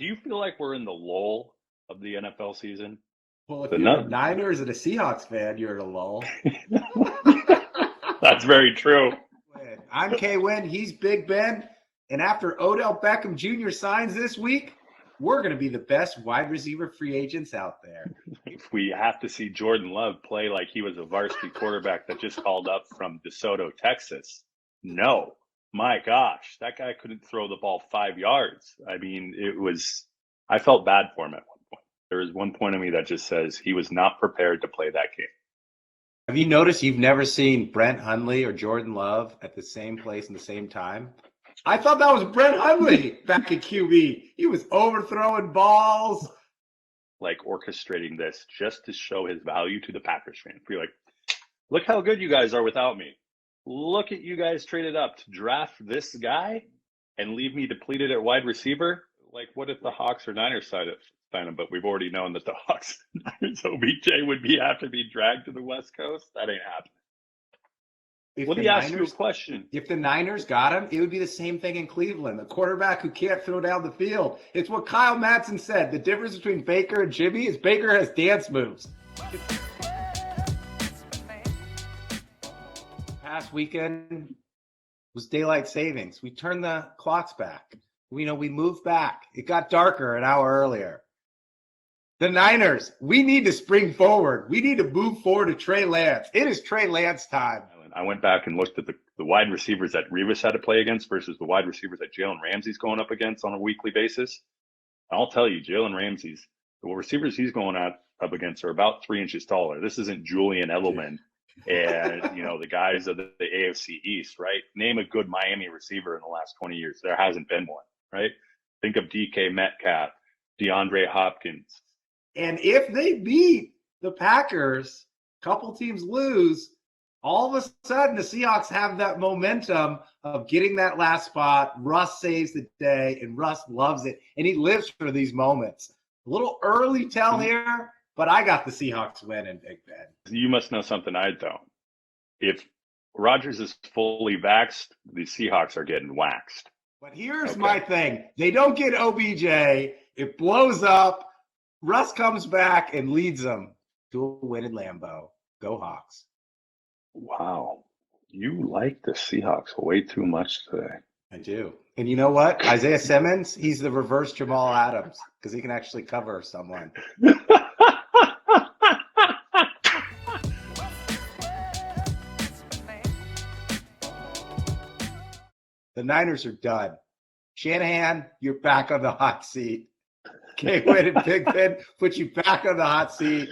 do you feel like we're in the lull of the NFL season? Well, if you're a Niners and a Seahawks fan, you're in a lull. That's very true. I'm K Winn. He's Big Ben. And after Odell Beckham Jr. signs this week, we're going to be the best wide receiver free agents out there. If we have to see Jordan Love play like he was a varsity quarterback that just called up from DeSoto, Texas, no. My gosh, that guy couldn't throw the ball 5 yards. I mean, I felt bad for him at one point. There is one point in me that just says he was not prepared to play that game. Have you noticed you've never seen Brent Hundley or Jordan Love at the same place in the same time? I thought that was Brent Hundley back at QB. He was overthrowing balls. Like orchestrating this just to show his value to the Packers fan. Be like, look how good you guys are without me. Look at you guys traded up to draft this guy and leave me depleted at wide receiver. Like, what if the Hawks or Niners sign him? But we've already known that the Hawks and Niners OBJ would have to be dragged to the West Coast. That ain't happening. Let me ask you a question. If the Niners got him, it would be the same thing in Cleveland. A quarterback who can't throw down the field. It's what Kyle Madsen said. The difference between Baker and Jimmy is Baker has dance moves. Past weekend was daylight savings. We turned the clocks back. We moved back. It got darker an hour earlier. The Niners, we need to spring forward. We need to move forward to Trey Lance. It is Trey Lance time. I went back and looked at the wide receivers that Revis had to play against versus the wide receivers that Jalen Ramsey's going up against on a weekly basis. I'll tell you, Jalen Ramsey's, the receivers he's going up against are about 3 inches taller. This isn't Julian Edelman and, the guys of the AFC East, right? Name a good Miami receiver in the last 20 years. There hasn't been one, right? Think of DK Metcalf, DeAndre Hopkins. And if they beat the Packers, a couple teams lose, all of a sudden the Seahawks have that momentum of getting that last spot. Russ saves the day, and Russ loves it, and he lives for these moments. A little early tell here, but I got the Seahawks win in Big Ben. You must know something I don't. If Rodgers is fully vaxxed, the Seahawks are getting waxed. But here's my thing. They don't get OBJ. It blows up. Russ comes back and leads them to a win in Lambeau. Go Hawks. Wow. You like the Seahawks way too much today. I do. And you know what? Isaiah Simmons, he's the reverse Jamal Adams because he can actually cover someone. The Niners are done. Shanahan, you're back on the hot seat. K Winn and Big Ben put you back on the hot seat.